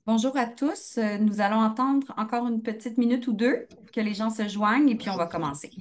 Bonjour à tous. Nous allons entendre encore une petite minute ou deux que les gens se joignent et puis on va commencer.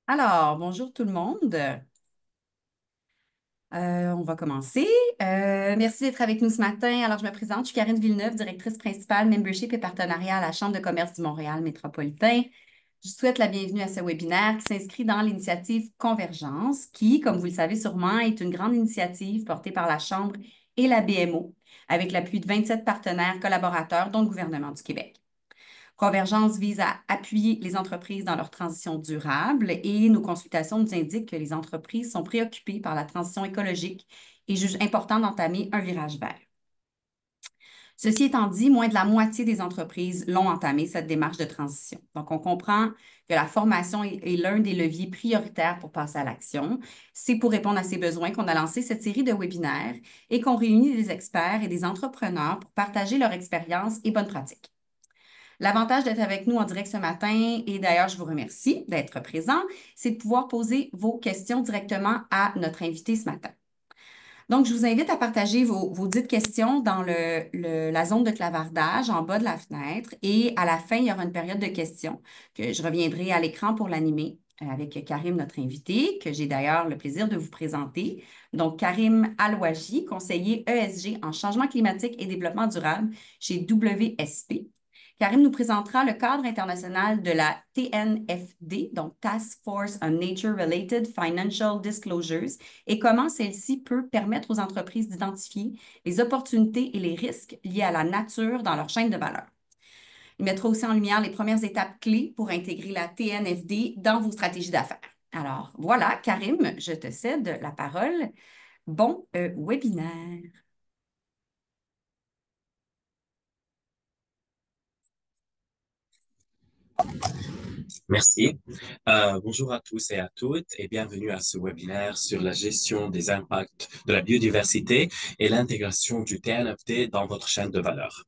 Alors, bonjour tout le monde. On va commencer. Merci d'être avec nous ce matin. Alors, je me présente, je suis Karine Villeneuve, directrice principale Membership et partenariat à la Chambre de commerce du Montréal métropolitain. Je vous souhaite la bienvenue à ce webinaire qui s'inscrit dans l'initiative Convergence, qui, comme vous le savez sûrement, est une grande initiative portée par la Chambre et la BMO, avec l'appui de 27 partenaires collaborateurs, dont le gouvernement du Québec. Convergence vise à appuyer les entreprises dans leur transition durable et nos consultations nous indiquent que les entreprises sont préoccupées par la transition écologique et jugent important d'entamer un virage vert. Ceci étant dit, moins de la moitié des entreprises l'ont entamé, cette démarche de transition. Donc, on comprend que la formation est l'un des leviers prioritaires pour passer à l'action. C'est pour répondre à ces besoins qu'on a lancé cette série de webinaires et qu'on réunit des experts et des entrepreneurs pour partager leur expérience et bonnes pratiques. L'avantage d'être avec nous en direct ce matin, et d'ailleurs, je vous remercie d'être présent, c'est de pouvoir poser vos questions directement à notre invité ce matin. Donc, je vous invite à partager vos dites questions dans la zone de clavardage en bas de la fenêtre et à la fin, il y aura une période de questions que je reviendrai à l'écran pour l'animer avec Karim, notre invité, que j'ai d'ailleurs le plaisir de vous présenter. Donc, Karim Alouaji, conseiller ESG en changement climatique et développement durable chez WSP. Karim nous présentera le cadre international de la TNFD, donc Task Force on Nature-Related Financial Disclosures, et comment celle-ci peut permettre aux entreprises d'identifier les opportunités et les risques liés à la nature dans leur chaîne de valeur. Il mettra aussi en lumière les premières étapes clés pour intégrer la TNFD dans vos stratégies d'affaires. Alors voilà, Karim, je te cède la parole. Bon webinaire. Merci. Bonjour à tous et à toutes et bienvenue à ce webinaire sur la gestion des impacts de la biodiversité et l'intégration du TNFD dans votre chaîne de valeur.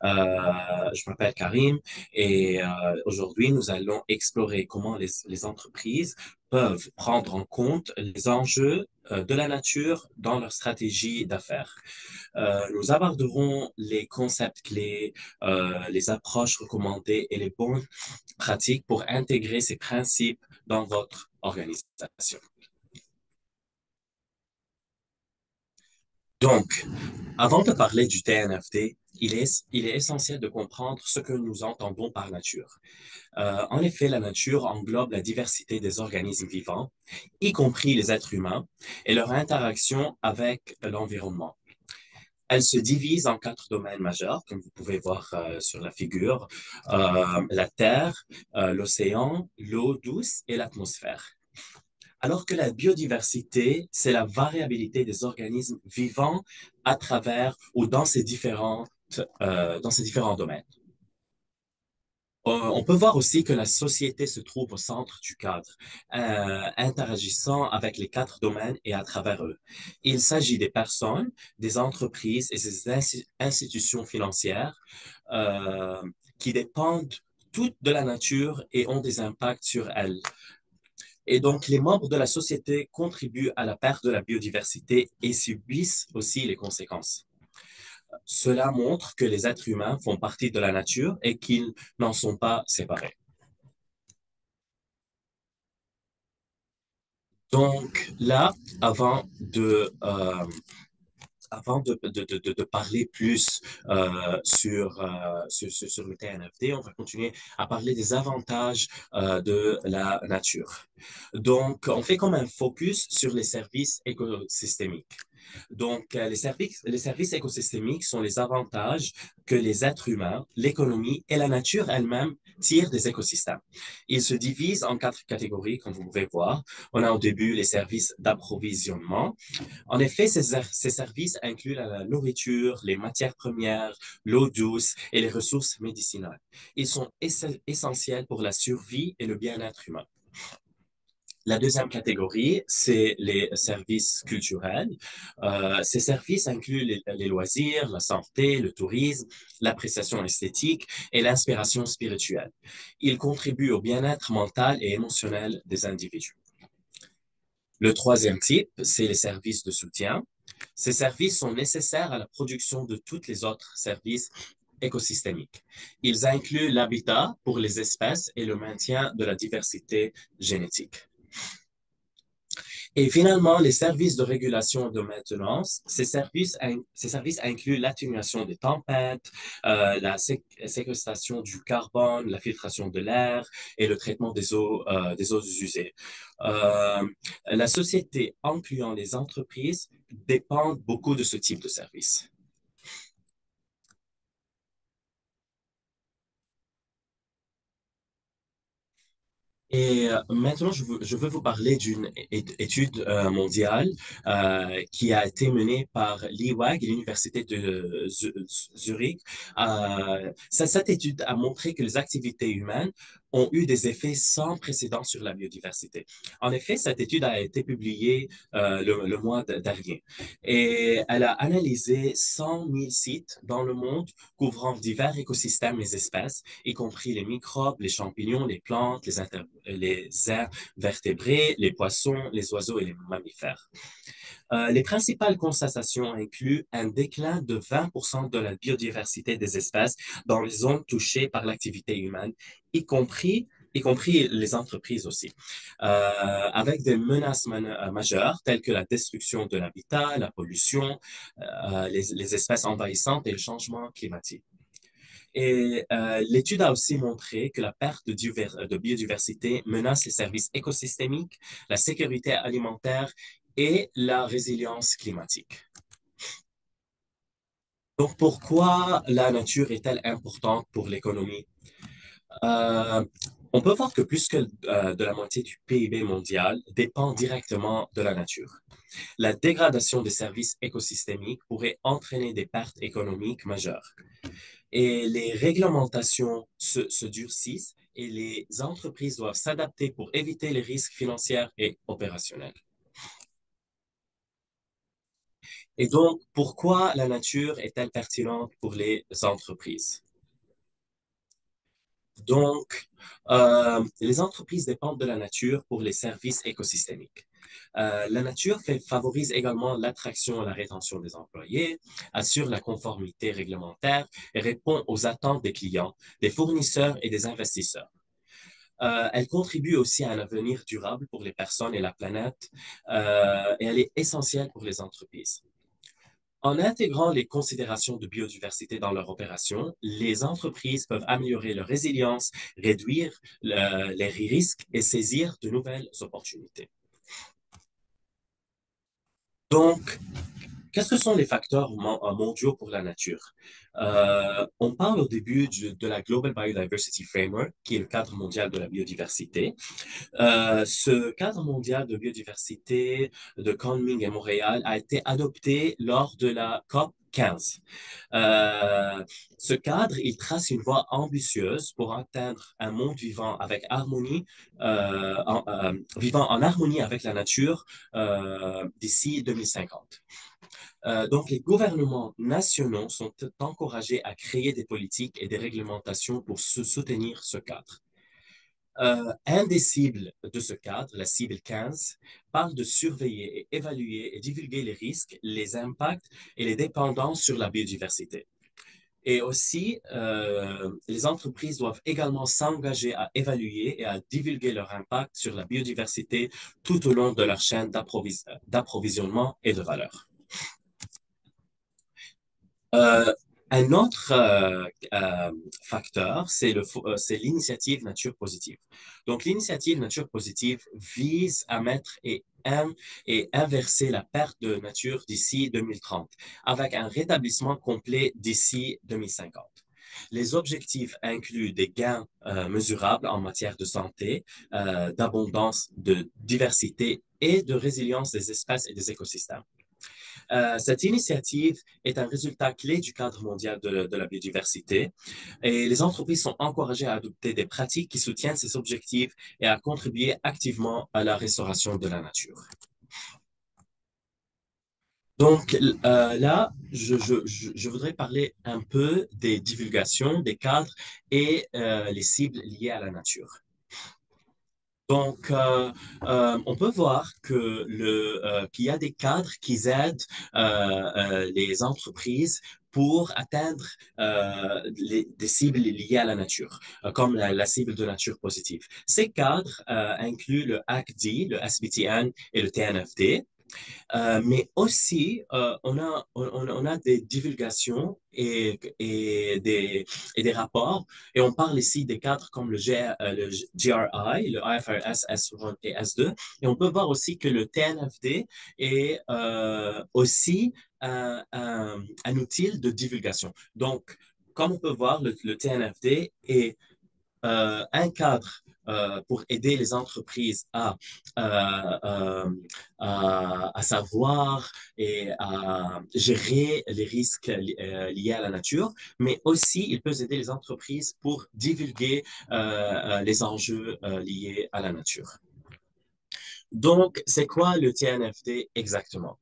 Je m'appelle Karim et aujourd'hui, nous allons explorer comment les entreprises peuvent prendre en compte les enjeux de la nature dans leur stratégie d'affaires. Nous aborderons les concepts clés, les approches recommandées et les bonnes pratiques pour intégrer ces principes dans votre organisation. Donc, avant de parler du TNFD, il est essentiel de comprendre ce que nous entendons par nature. En effet, la nature englobe la diversité des organismes vivants, y compris les êtres humains, et leur interaction avec l'environnement. Elle se divise en quatre domaines majeurs, comme vous pouvez voir sur la figure, la Terre, l'océan, l'eau douce et l'atmosphère. Alors que la biodiversité, c'est la variabilité des organismes vivants à travers ou dans ces différents domaines. On peut voir aussi que la société se trouve au centre du cadre, interagissant avec les quatre domaines et à travers eux. Il s'agit des personnes, des entreprises et des institutions financières qui dépendent toutes de la nature et ont des impacts sur elle. Et donc, les membres de la société contribuent à la perte de la biodiversité et subissent aussi les conséquences. Cela montre que les êtres humains font partie de la nature et qu'ils n'en sont pas séparés. Donc là, avant de parler plus sur le TNFD, on va continuer à parler des avantages de la nature. Donc, on fait comme un focus sur les services écosystémiques. Donc, les services écosystémiques sont les avantages que les êtres humains, l'économie et la nature elle-même tirent des écosystèmes. Ils se divisent en quatre catégories, comme vous pouvez voir. On a au début les services d'approvisionnement. En effet, ces services incluent la nourriture, les matières premières, l'eau douce et les ressources médicinales. Ils sont essentiels pour la survie et le bien-être humain. La deuxième catégorie, c'est les services culturels. Ces services incluent les loisirs, la santé, le tourisme, l'appréciation esthétique et l'inspiration spirituelle. Ils contribuent au bien-être mental et émotionnel des individus. Le troisième type, c'est les services de soutien. Ces services sont nécessaires à la production de tous les autres services écosystémiques. Ils incluent l'habitat pour les espèces et le maintien de la diversité génétique. Et finalement, les services de régulation et de maintenance, ces services incluent l'atténuation des tempêtes, la séquestration du carbone, la filtration de l'air et le traitement des eaux usées. Euh, la société, incluant les entreprises, dépend beaucoup de ce type de services. Et maintenant, je veux vous parler d'une étude mondiale qui a été menée par l'IWAG, l'Université de Zurich. Cette étude a montré que les activités humaines ont eu des effets sans précédent sur la biodiversité. En effet, cette étude a été publiée le mois dernier et elle a analysé 100 000 sites dans le monde couvrant divers écosystèmes et espèces, y compris les microbes, les champignons, les plantes, les vertébrés, les poissons, les oiseaux et les mammifères. Les principales constatations incluent un déclin de 20% de la biodiversité des espèces dans les zones touchées par l'activité humaine, y compris les entreprises aussi, avec des menaces majeures telles que la destruction de l'habitat, la pollution, les espèces envahissantes et le changement climatique. Et l'étude a aussi montré que la perte de biodiversité menace les services écosystémiques, la sécurité alimentaire et la résilience climatique. Donc, pourquoi la nature est-elle importante pour l'économie? Euh, on peut voir que plus que de la moitié du PIB mondial dépend directement de la nature. La dégradation des services écosystémiques pourrait entraîner des pertes économiques majeures. Et les réglementations se durcissent et les entreprises doivent s'adapter pour éviter les risques financiers et opérationnels. Et donc, pourquoi la nature est-elle pertinente pour les entreprises? Donc, les entreprises dépendent de la nature pour les services écosystémiques. La nature favorise également l'attraction et la rétention des employés, assure la conformité réglementaire et répond aux attentes des clients, des fournisseurs et des investisseurs. Elle contribue aussi à un avenir durable pour les personnes et la planète et elle est essentielle pour les entreprises. En intégrant les considérations de biodiversité dans leur opération, les entreprises peuvent améliorer leur résilience, réduire les risques et saisir de nouvelles opportunités. Donc, qu'est-ce que sont les facteurs mondiaux pour la nature? On parle au début de la Global Biodiversity Framework, qui est le cadre mondial de la biodiversité. Ce cadre mondial de biodiversité de Kunming et Montréal a été adopté lors de la COP 15. Ce cadre, il trace une voie ambitieuse pour atteindre un monde vivant avec harmonie, vivant en harmonie avec la nature d'ici 2050. Donc, les gouvernements nationaux sont encouragés à créer des politiques et des réglementations pour soutenir ce cadre. Un des cibles de ce cadre, la cible 15, parle de surveiller et évaluer et divulguer les risques, les impacts et les dépendances sur la biodiversité. Et aussi, les entreprises doivent également s'engager à évaluer et à divulguer leur impact sur la biodiversité tout au long de leur chaîne d'approvisionnement et de valeur. Euh, un autre facteur, c'est l'initiative Nature Positive. Donc, l'initiative Nature Positive vise à mettre et inverser la perte de nature d'ici 2030, avec un rétablissement complet d'ici 2050. Les objectifs incluent des gains mesurables en matière de santé, d'abondance, de diversité et de résilience des espèces et des écosystèmes. Cette initiative est un résultat clé du cadre mondial de la biodiversité et les entreprises sont encouragées à adopter des pratiques qui soutiennent ces objectifs et à contribuer activement à la restauration de la nature. Donc là, je voudrais parler un peu des divulgations, des cadres et les cibles liées à la nature. Donc, on peut voir qu'il y a des cadres qui aident les entreprises pour atteindre des cibles liées à la nature, comme la cible de nature positive. Ces cadres incluent le ACD, le SBTN et le TNFD. Mais aussi, on a des divulgations et des rapports. Et on parle ici des cadres comme le GRI, le IFRS S1 et S2. Et on peut voir aussi que le TNFD est aussi un outil de divulgation. Donc, comme on peut voir, le TNFD est un cadre pour aider les entreprises euh, euh, à savoir et à gérer les risques liés à la nature, mais aussi il peut aider les entreprises pour divulguer les enjeux liés à la nature. Donc, c'est quoi le TNFD exactement?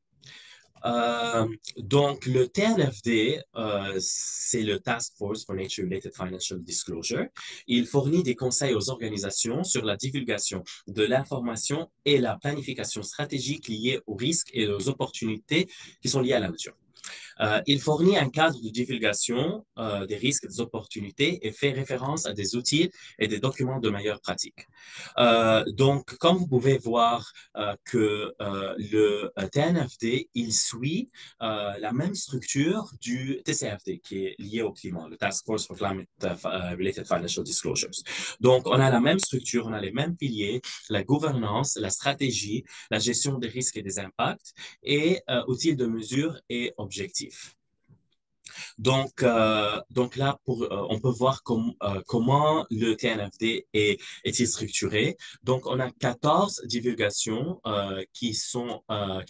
Donc, le TNFD, c'est le Task Force for Nature-Related Financial Disclosure. Il fournit des conseils aux organisations sur la divulgation de l'information et la planification stratégique liée aux risques et aux opportunités qui sont liées à la nature. Il fournit un cadre de divulgation des risques et des opportunités et fait référence à des outils et des documents de meilleure pratique. Donc, comme vous pouvez voir que le TNFD, il suit la même structure du TCFD qui est lié au climat, le Task Force for Climate-Related Financial Disclosures. Donc, on a la même structure, on a les mêmes piliers, la gouvernance, la stratégie, la gestion des risques et des impacts et outils de mesure et objectifs. Donc là, on peut voir comment le TNFD est-il structuré. Donc, on a 14 divulgations qui sont à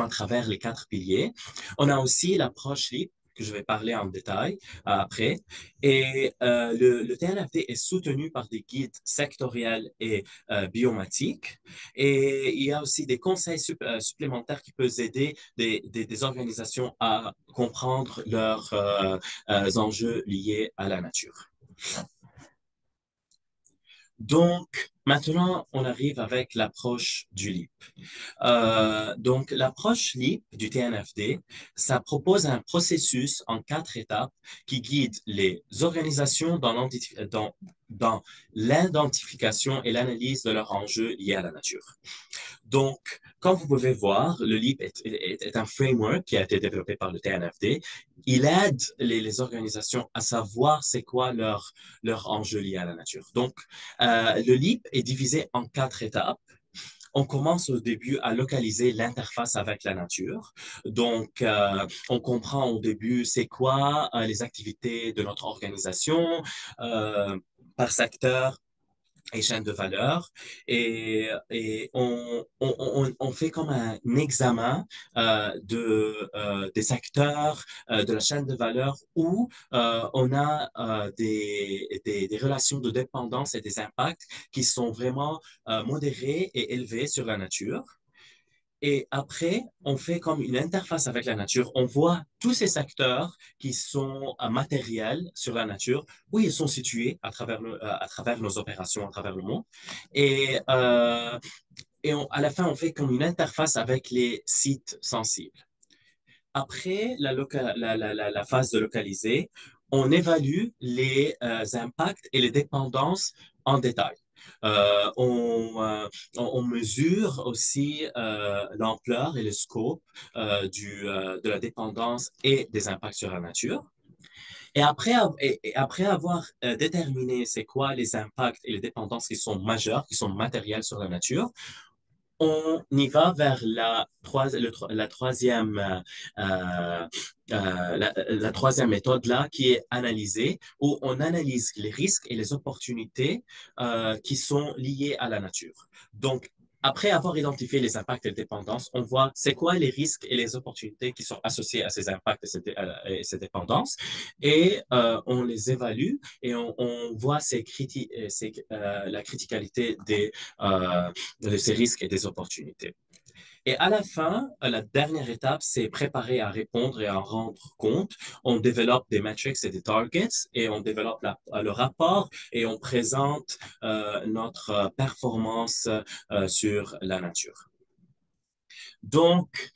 travers les 4 piliers. On a aussi l'approche LEAP que je vais parler en détail après. Et le TNFD est soutenu par des guides sectoriels et biomatiques. Et il y a aussi des conseils supplémentaires qui peuvent aider des organisations à comprendre leurs enjeux liés à la nature. Donc, maintenant, on arrive avec l'approche du LEAP. Donc, l'approche LEAP du TNFD, ça propose un processus en 4 étapes qui guide les organisations dans dans l'identification et l'analyse de leurs enjeux liés à la nature. Donc, comme vous pouvez voir, le LEAP est un framework qui a été développé par le TNFD. Il aide les organisations à savoir c'est quoi leur enjeu lié à la nature. Donc, le LEAP est divisé en 4 étapes. On commence au début à localiser l'interface avec la nature. Donc, on comprend au début c'est quoi les activités de notre organisation par secteur et chaîne de valeur. Et on fait comme un examen des secteurs de la chaîne de valeur où on a des relations de dépendance et des impacts qui sont vraiment modérés et élevés sur la nature. Et après, on fait comme une interface avec la nature. On voit tous ces secteurs qui sont matériels sur la nature, où ils sont situés à travers nos opérations, à travers le monde. Et, à la fin, on fait comme une interface avec les sites sensibles. Après la phase de localiser, on évalue les impacts et les dépendances en détail. Euh, on, euh, on mesure aussi l'ampleur et le scope de la dépendance et des impacts sur la nature. Et après avoir déterminé c'est quoi les impacts et les dépendances qui sont majeurs, qui sont matériels sur la nature, on y va vers la troisième, la troisième méthode là, qui est analyser, où on analyse les risques et les opportunités qui sont liés à la nature. Donc, après avoir identifié les impacts et les dépendances, on voit c'est quoi les risques et les opportunités qui sont associés à ces impacts et ces dépendances, et on les évalue et on voit la criticalité de ces risques et des opportunités. Et à la fin, la dernière étape, c'est préparer à répondre et à en rendre compte. On développe des metrics et des targets et on développe le rapport et on présente notre performance sur la nature. Donc,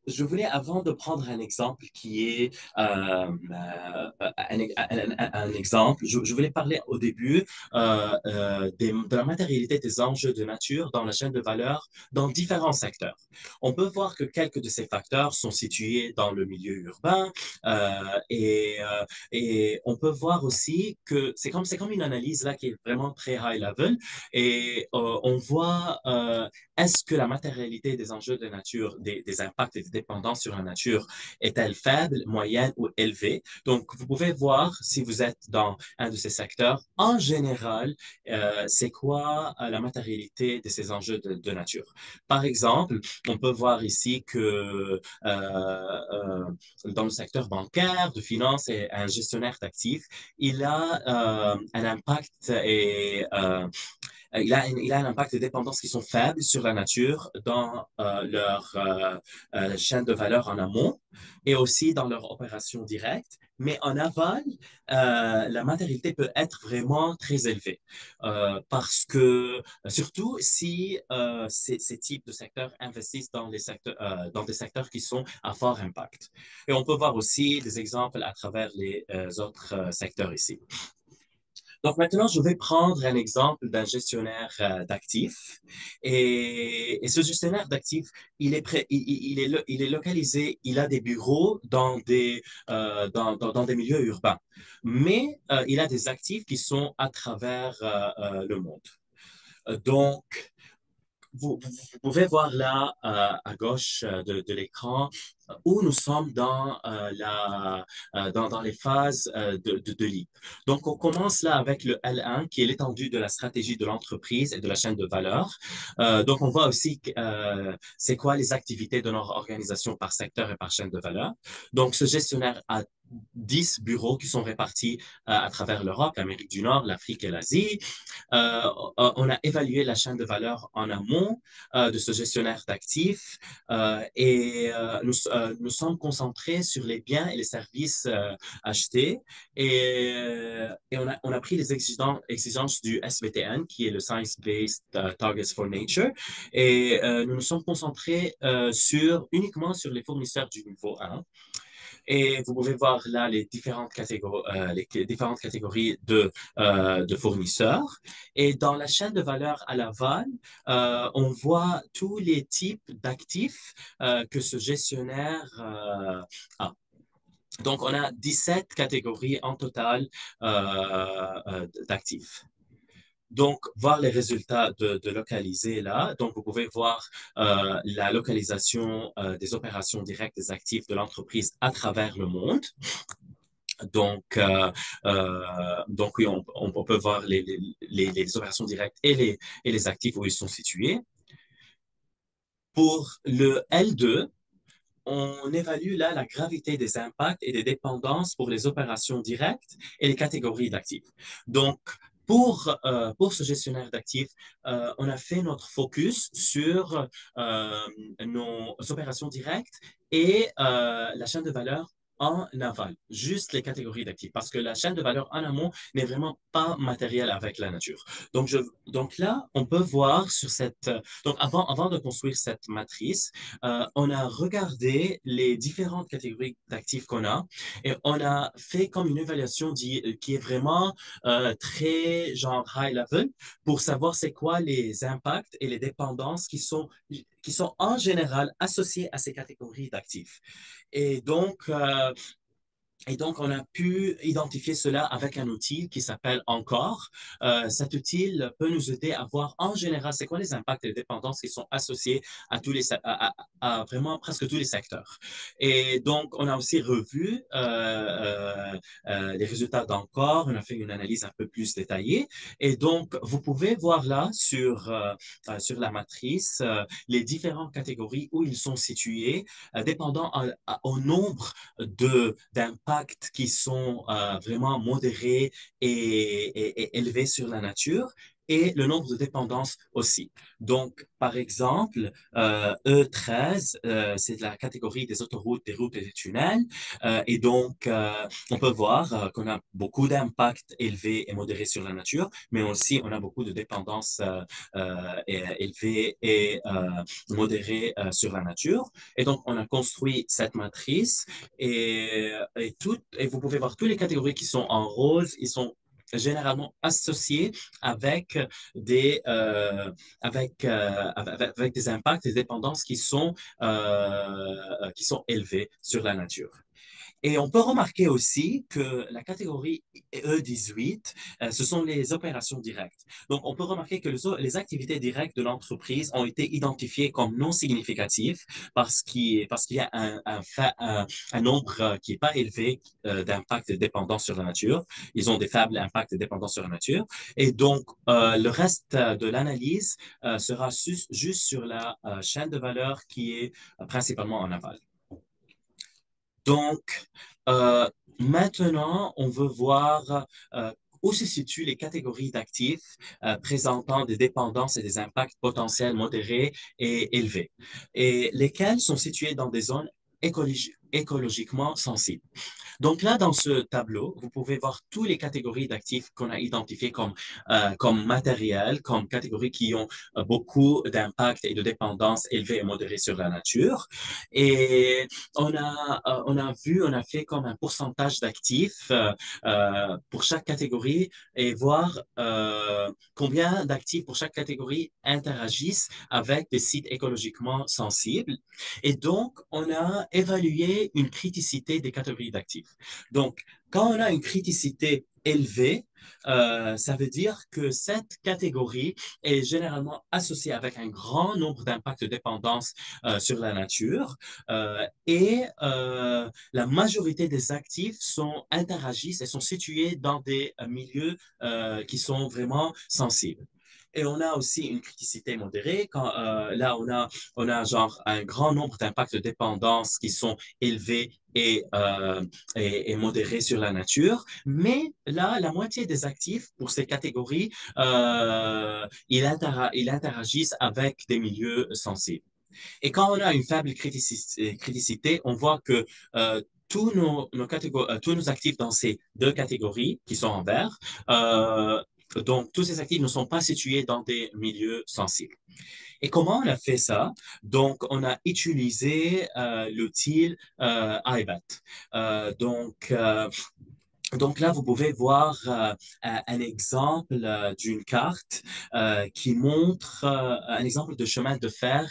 je voulais, avant de prendre un exemple qui est un exemple, je voulais parler au début de la matérialité des enjeux de nature dans la chaîne de valeur dans différents secteurs. On peut voir que quelques de ces facteurs sont situés dans le milieu urbain euh, et, euh, et on peut voir aussi que c'est comme une analyse là qui est vraiment très high level et on voit est-ce que la matérialité des enjeux de nature, des impacts et des dépendances sur la nature est-elle faible, moyenne ou élevée? Donc, vous pouvez voir si vous êtes dans un de ces secteurs. En général, c'est quoi la matérialité de ces enjeux de nature? Par exemple, on peut voir ici que dans le secteur bancaire, de finance et un gestionnaire d'actifs, il a un impact il a un impact de dépendance qui sont faibles sur la nature dans leur chaîne de valeur en amont et aussi dans leur opération directe. Mais en aval, la matérialité peut être vraiment très élevée parce que, surtout si ces types de secteurs investissent dans des secteurs qui sont à fort impact. Et on peut voir aussi des exemples à travers les autres secteurs ici. Donc maintenant, je vais prendre un exemple d'un gestionnaire d'actifs. Et ce gestionnaire d'actifs, il est localisé, il a des bureaux dans des milieux urbains. Mais il a des actifs qui sont à travers le monde. Donc, vous pouvez voir là à gauche de l'écran où nous sommes dans les phases de LEAP. Donc, on commence là avec le L1, qui est l'étendue de la stratégie de l'entreprise et de la chaîne de valeur. Donc, on voit aussi c'est quoi les activités de notre organisation par secteur et par chaîne de valeur. Donc, ce gestionnaire a 10 bureaux qui sont répartis à travers l'Europe, l'Amérique du Nord, l'Afrique et l'Asie. On a évalué la chaîne de valeur en amont de ce gestionnaire d'actifs nous sommes concentrés sur les biens et les services achetés et on a pris les exigences du SBTN, qui est le Science-Based Targets for Nature, et nous nous sommes concentrés uniquement sur les fournisseurs du niveau 1. Et vous pouvez voir là les différentes catégories de fournisseurs. Et dans la chaîne de valeur à l'aval, on voit tous les types d'actifs que ce gestionnaire a. Donc, on a 17 catégories en total d'actifs. Donc, voir les résultats de localiser là. Donc, vous pouvez voir la localisation des opérations directes des actifs de l'entreprise à travers le monde. Donc oui, on peut voir les opérations directes et les actifs où ils sont situés. Pour le L2, on évalue là la gravité des impacts et des dépendances pour les opérations directes et les catégories d'actifs. Donc, pour ce gestionnaire d'actifs, on a fait notre focus sur nos opérations directes et la chaîne de valeur en aval, juste les catégories d'actifs, parce que la chaîne de valeur en amont n'est vraiment pas matérielle avec la nature. Donc là, on peut voir sur cette... Donc avant de construire cette matrice, on a regardé les différentes catégories d'actifs qu'on a et on a fait comme une évaluation qui est vraiment très genre high level pour savoir c'est quoi les impacts et les dépendances qui sont en général associés à ces catégories d'actifs. Et donc, euh, et donc, on a pu identifier cela avec un outil qui s'appelle Encore. Cet outil peut nous aider à voir en général c'est quoi les impacts et les dépendances qui sont associés à à vraiment presque tous les secteurs. Et donc, on a aussi revu les résultats d'Encore. On a fait une analyse un peu plus détaillée. Et donc, vous pouvez voir là sur la matrice les différentes catégories où ils sont situés, dépendant au nombre d'impacts qui sont vraiment modérés et élevés sur la nature et le nombre de dépendances aussi. Donc, par exemple, E13, c'est la catégorie des autoroutes, des routes et des tunnels. Et donc, on peut voir qu'on a beaucoup d'impacts élevés et modérés sur la nature, mais aussi on a beaucoup de dépendances élevées et modérées sur la nature. Et donc, on a construit cette matrice et vous pouvez voir toutes les catégories qui sont en rose, ils sont généralement associés avec des, avec des impacts et des dépendances qui sont élevés sur la nature. Et on peut remarquer aussi que la catégorie E18, ce sont les opérations directes. Donc, on peut remarquer que les activités directes de l'entreprise ont été identifiées comme non significatives parce qu'il y a un nombre qui n'est pas élevé d'impact dépendant sur la nature. Ils ont des faibles impacts dépendants sur la nature. Et donc, le reste de l'analyse sera juste sur la chaîne de valeur qui est principalement en aval. Donc, maintenant, on veut voir où se situent les catégories d'actifs présentant des dépendances et des impacts potentiels modérés et élevés, et lesquels sont situés dans des zones écologiquement sensibles. Donc là, dans ce tableau, vous pouvez voir toutes les catégories d'actifs qu'on a identifiées comme matériels, comme catégories qui ont beaucoup d'impact et de dépendance élevés et modérés sur la nature. Et on a fait comme un pourcentage d'actifs pour chaque catégorie et voir combien d'actifs pour chaque catégorie interagissent avec des sites écologiquement sensibles. Et donc, on a évalué une criticité des catégories d'actifs. Donc, quand on a une criticité élevée, ça veut dire que cette catégorie est généralement associée avec un grand nombre d'impacts de dépendance sur la nature la majorité des actifs interagissent et sont situés dans des milieux qui sont vraiment sensibles. Et on a aussi une criticité modérée. Là, on a genre un grand nombre d'impacts de dépendance qui sont élevés et modérés sur la nature. Mais là, la moitié des actifs pour ces catégories, ils interagissent avec des milieux sensibles. Et quand on a une faible criticité, on voit que tous nos actifs dans ces deux catégories qui sont en vert Donc, tous ces actifs ne sont pas situés dans des milieux sensibles. Et comment on a fait ça? Donc, on a utilisé l'outil IBAT. Euh, donc, euh, donc là, vous pouvez voir un exemple d'une carte qui montre un exemple de chemin de fer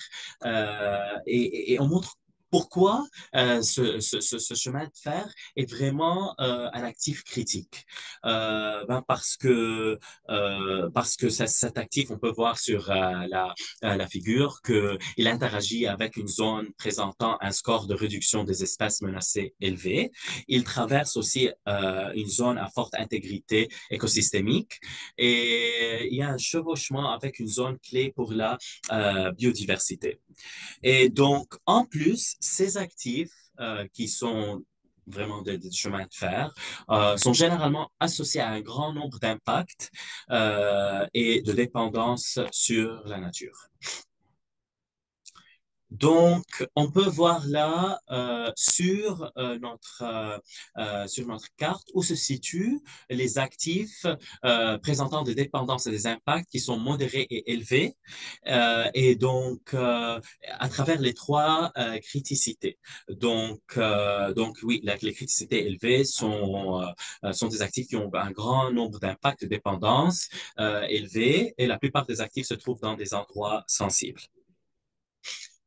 et on montre pourquoi ce chemin de fer est vraiment un actif critique. Parce que cet actif, on peut voir sur la figure qu'il interagit avec une zone présentant un score de réduction des espèces menacées élevé. Il traverse aussi une zone à forte intégrité écosystémique et il y a un chevauchement avec une zone clé pour la biodiversité. Et donc, en plus, ces actifs qui sont vraiment des chemins de fer, sont généralement associés à un grand nombre d'impacts et de dépendances sur la nature. Donc, on peut voir là sur notre carte où se situent les actifs présentant des dépendances et des impacts qui sont modérés et élevés, et donc à travers les trois criticités. Donc oui, les criticités élevées sont des actifs qui ont un grand nombre d'impacts de dépendances élevés, et la plupart des actifs se trouvent dans des endroits sensibles.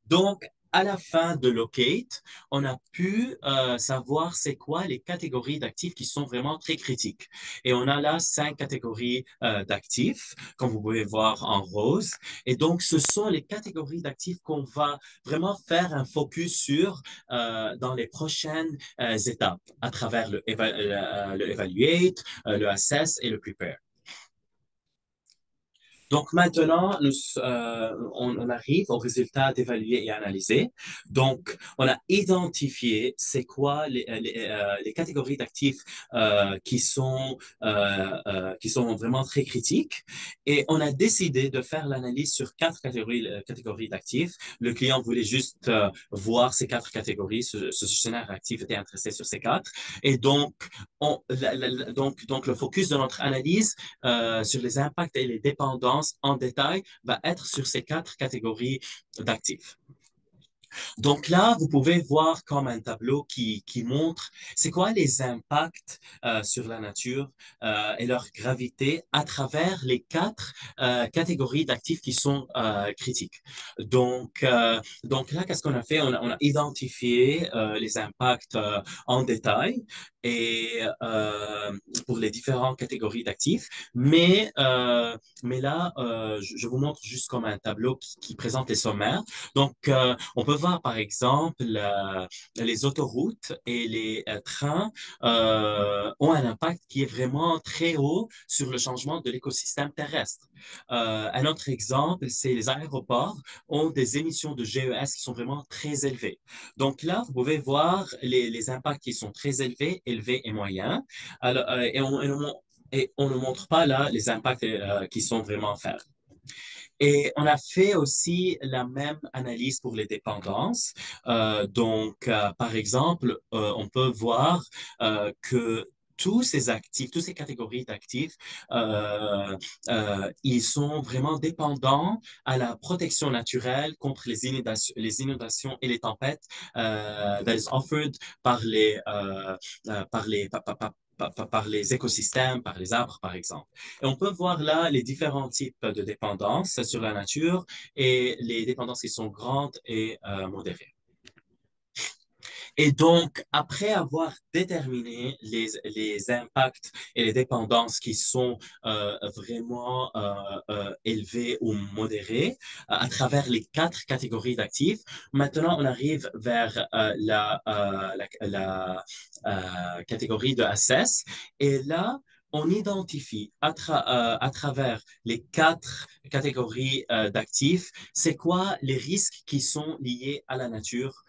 Donc, à la fin de Locate, on a pu savoir c'est quoi les catégories d'actifs qui sont vraiment très critiques. Et on a là 5 catégories d'actifs, comme vous pouvez voir en rose. Et donc, ce sont les catégories d'actifs qu'on va vraiment faire un focus sur dans les prochaines étapes, à travers le Evaluate, le Assess et le Prepare. Donc maintenant, on arrive au résultat d'évaluer et analyser. Donc, on a identifié c'est quoi les catégories d'actifs qui sont vraiment très critiques. Et on a décidé de faire l'analyse sur 4 catégories d'actifs. Le client voulait juste voir ces 4 catégories. Ce gestionnaire actif était intéressé sur ces 4. Et donc, donc le focus de notre analyse sur les impacts et les dépendances en détail va être sur ces 4 catégories d'actifs. Donc là, vous pouvez voir comme un tableau qui montre c'est quoi les impacts sur la nature et leur gravité à travers les 4 catégories d'actifs qui sont critiques. Donc là, qu'est-ce qu'on a fait? On a identifié les impacts en détail et pour les différentes catégories d'actifs, mais là, je vous montre juste comme un tableau qui présente les sommaires. Donc, on peut voir, par exemple, les autoroutes et les trains ont un impact qui est vraiment très haut sur le changement de l'écosystème terrestre. Un autre exemple, c'est les aéroports ont des émissions de GES qui sont vraiment très élevées. Donc là, vous pouvez voir les impacts qui sont très élevés, élevés et moyens. Alors, et on ne montre pas là les impacts qui sont vraiment faibles. Et on a fait aussi la même analyse pour les dépendances. Par exemple, on peut voir que tous ces actifs, toutes ces catégories d'actifs, ils sont vraiment dépendants à la protection naturelle contre les inondations et les tempêtes that is offered par par les écosystèmes, par les arbres, par exemple. Et on peut voir là les différents types de dépendances sur la nature et les dépendances qui sont grandes et modérées. Et donc, après avoir déterminé les impacts et les dépendances qui sont vraiment élevés ou modérés à travers les 4 catégories d'actifs, maintenant on arrive vers la catégorie de assess. Et là, on identifie à travers les 4 catégories d'actifs, c'est quoi les risques qui sont liés à la nature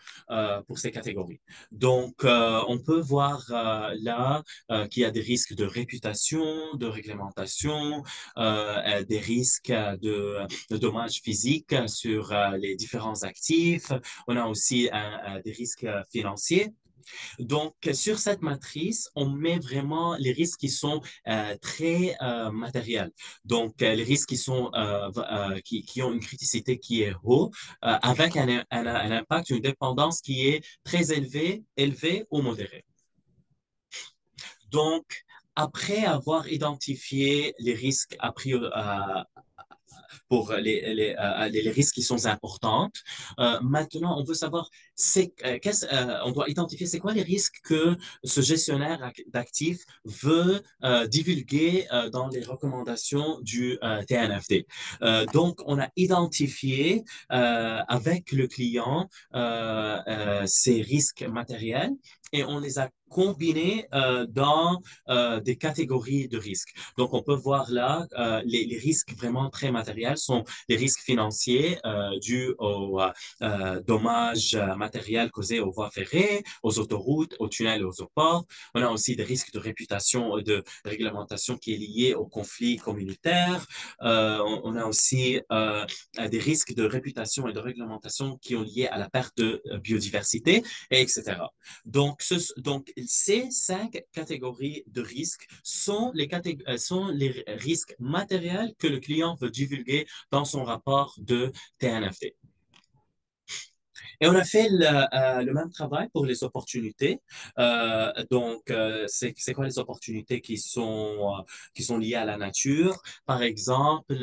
pour ces catégories. Donc, on peut voir là qu'il y a des risques de réputation, de réglementation, des risques de dommages physiques sur les différents actifs. On a aussi des risques financiers. Donc, sur cette matrice, on met vraiment les risques qui sont très matériels. Donc, les risques qui sont qui ont une criticité qui est haut, avec un impact, une dépendance qui est très élevée ou modérée. Donc, après avoir identifié les risques pour les risques qui sont importants. Maintenant, on veut savoir, on doit identifier c'est quoi les risques que ce gestionnaire d'actifs veut divulguer dans les recommandations du TNFD. Donc, on a identifié avec le client ces risques matériels et on les a combinés dans des catégories de risques. Donc, on peut voir là, les risques vraiment très matériels sont les risques financiers dus aux dommages matériels causés aux voies ferrées, aux autoroutes, aux tunnels et aux ports. On a aussi des risques de réputation et de réglementation qui est lié aux conflits communautaires. On a aussi des risques de réputation et de réglementation qui ont lié à la perte de biodiversité, et etc. Donc, ces 5 catégories de risques sont les risques matériels que le client veut divulguer dans son rapport de TNFD. Et on a fait le même travail pour les opportunités. C'est quoi les opportunités qui sont liées à la nature? Par exemple,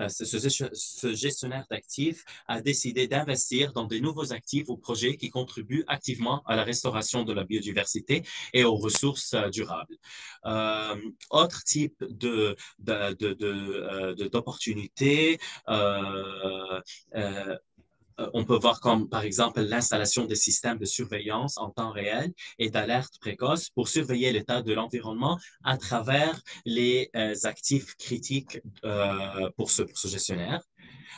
ce gestionnaire d'actifs a décidé d'investir dans des nouveaux actifs ou projets qui contribuent activement à la restauration de la biodiversité et aux ressources durables. Euh, Autre type d'opportunités, euh, on peut voir comme, par exemple, l'installation de systèmes de surveillance en temps réel et d'alerte précoce pour surveiller l'état de l'environnement à travers les actifs critiques pour ce gestionnaire.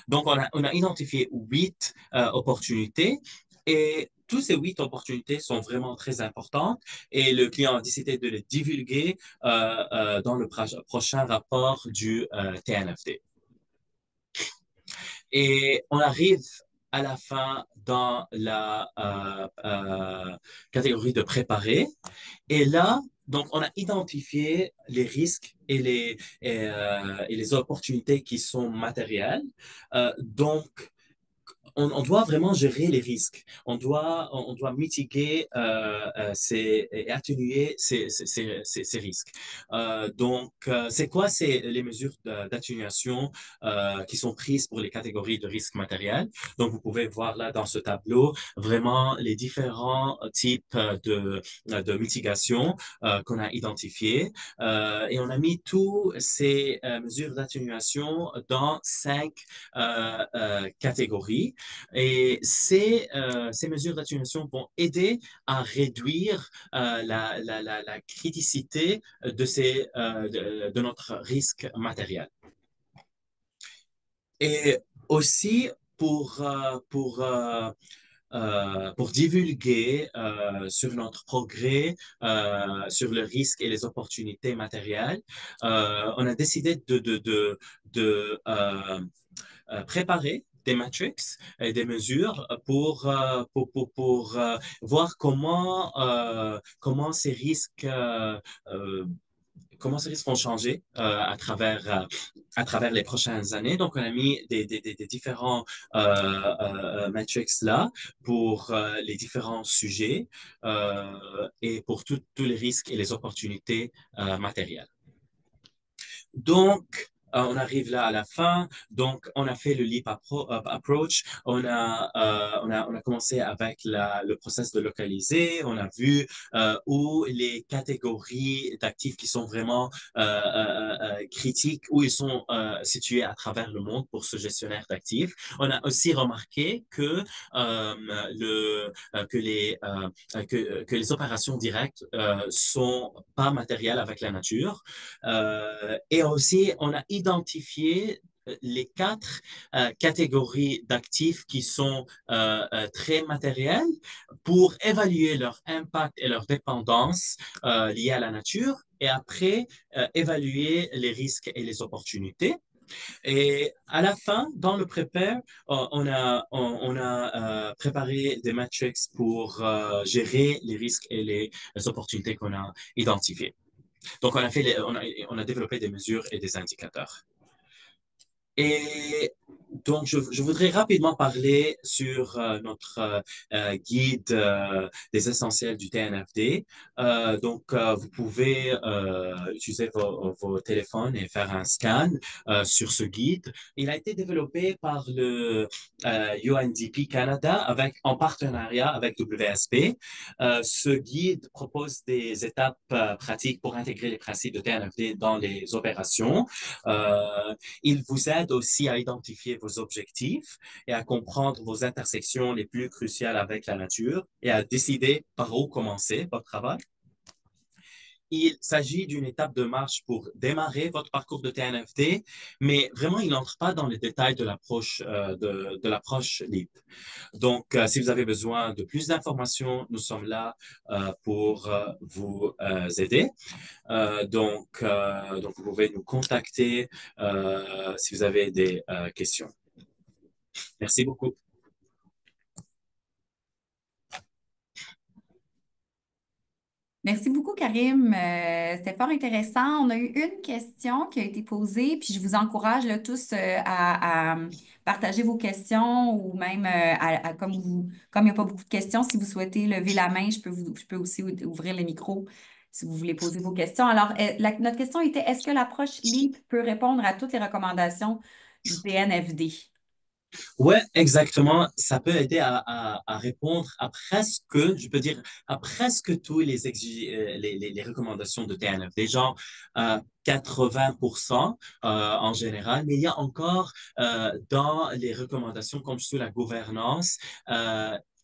Donc, on a identifié 8 opportunités et tous ces 8 opportunités sont vraiment très importantes et le client a décidé de les divulguer dans le prochain rapport du TNFD. Et on arrive à la fin dans la catégorie de préparer. Et là, donc, on a identifié les risques et les opportunités qui sont matérielles. Donc, on doit vraiment gérer les risques. On doit mitiguer et atténuer ces risques. C'est quoi les mesures d'atténuation qui sont prises pour les catégories de risques matériels? Donc, vous pouvez voir là dans ce tableau vraiment les différents types de mitigation qu'on a identifiés. Et on a mis toutes ces mesures d'atténuation dans 5 catégories. Et ces mesures d'atténuation vont aider à réduire la criticité de notre risque matériel. Et aussi pour divulguer sur notre progrès, sur le risque et les opportunités matérielles, on a décidé de préparer des metrics et des mesures pour voir euh, comment ces risques vont changer à travers les prochaines années. Donc, on a mis des différents metrics là pour les différents sujets et pour tous les risques et les opportunités matérielles. Donc, on arrive là à la fin. Donc, on a fait le Leap Approach. On a commencé avec le process de localiser. On a vu où les catégories d'actifs qui sont vraiment critiques, où ils sont situés à travers le monde pour ce gestionnaire d'actifs. On a aussi remarqué que les opérations directes sont pas matérielles avec la nature. Et aussi, on a identifié les 4 catégories d'actifs qui sont très matériels pour évaluer leur impact et leur dépendance liées à la nature et après évaluer les risques et les opportunités. Et à la fin, dans le prepare, on a préparé des metrics pour gérer les risques et les opportunités qu'on a identifiées. Donc, on a développé des mesures et des indicateurs. Et donc, je voudrais rapidement parler sur notre guide des essentiels du TNFD. Vous pouvez utiliser vos téléphones et faire un scan sur ce guide. Il a été développé par le UNDP Canada en partenariat avec WSP. Ce guide propose des étapes pratiques pour intégrer les principes de TNFD dans les opérations. Il vous aide aussi à identifier vos objectifs et à comprendre vos intersections les plus cruciales avec la nature et à décider par où commencer votre travail. Il s'agit d'une étape de marche pour démarrer votre parcours de TNFD, mais vraiment, il n'entre pas dans les détails de l'approche LEAP. Donc, si vous avez besoin de plus d'informations, nous sommes là pour vous aider. Donc, vous pouvez nous contacter si vous avez des questions. Merci beaucoup. Merci beaucoup, Karim. C'était fort intéressant. On a eu une question qui a été posée, puis je vous encourage là, tous à partager vos questions ou même comme il n'y a pas beaucoup de questions, si vous souhaitez lever la main, je peux aussi ouvrir le micro si vous voulez poser vos questions. Alors, notre question était, est-ce que l'approche LEAP peut répondre à toutes les recommandations du TNFD? Ouais, exactement. Ça peut aider à répondre à presque, je peux dire, à presque tous les recommandations de TNFD, genre 80% en général, mais il y a encore dans les recommandations comme sur la gouvernance,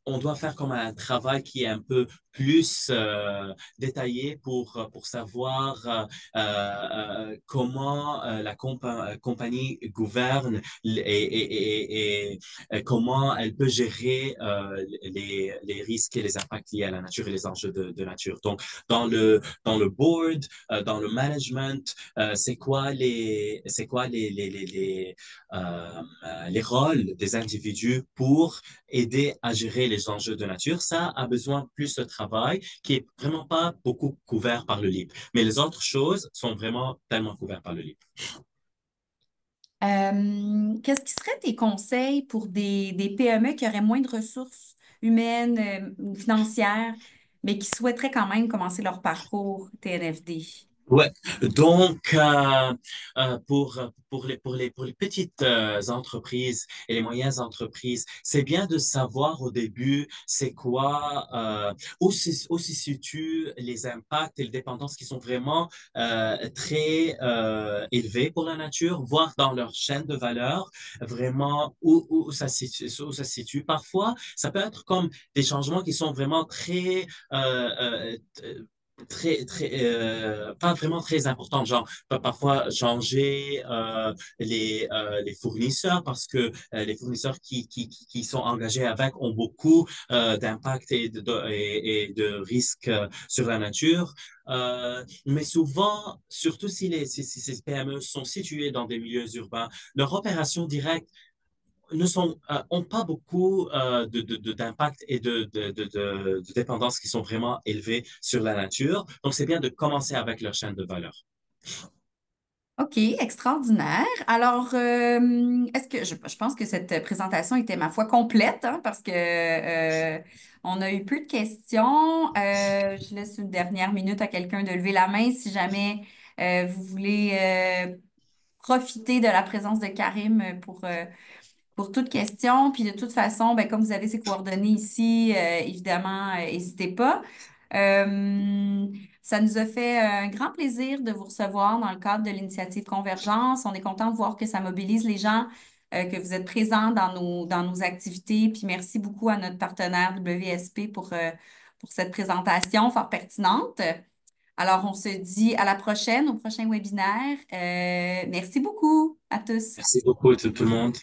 on doit faire comme un travail qui est un peu plus détaillé pour savoir comment compagnie gouverne et comment elle peut gérer les risques et les impacts liés à la nature et les enjeux de nature. Donc, dans le board, dans le management, c'est quoi les rôles des individus pour aider à gérer les enjeux de nature. Ça a besoin plus de travail qui est vraiment pas beaucoup couvert par le livre. Mais les autres choses sont vraiment tellement couvertes par le livre. Qu'est-ce qui seraient tes conseils pour des PME qui auraient moins de ressources humaines, ou financières, mais qui souhaiteraient quand même commencer leur parcours TNFD? Ouais, donc pour les petites entreprises et les moyennes entreprises, c'est bien de savoir au début c'est quoi où se situent les impacts et les dépendances qui sont vraiment très élevés pour la nature, voir dans leur chaîne de valeur vraiment où ça se situe. Parfois, ça peut être comme des changements qui sont vraiment pas vraiment très importante, genre parfois changer les fournisseurs parce que les fournisseurs qui sont engagés avec ont beaucoup d'impact et de risques sur la nature. Mais souvent, surtout si ces PME sont situées dans des milieux urbains, leur opération directe ont pas beaucoup d'impact et de dépendance qui sont vraiment élevés sur la nature. Donc, c'est bien de commencer avec leur chaîne de valeur. OK, extraordinaire. Alors, est-ce que je pense que cette présentation était, ma foi, complète, hein, parce que on a eu peu de questions. Je laisse une dernière minute à quelqu'un de lever la main si jamais vous voulez profiter de la présence de Karim pour toute question. Puis de toute façon, ben, comme vous avez ses coordonnées ici, évidemment, n'hésitez pas. Euh, Ça nous a fait un grand plaisir de vous recevoir dans le cadre de l'initiative Convergence. On est content de voir que ça mobilise les gens, que vous êtes présents dans nos activités. Puis merci beaucoup à notre partenaire WSP pour cette présentation fort pertinente. Alors, on se dit à la prochaine, au prochain webinaire. Merci beaucoup à tous. Merci beaucoup tout le monde.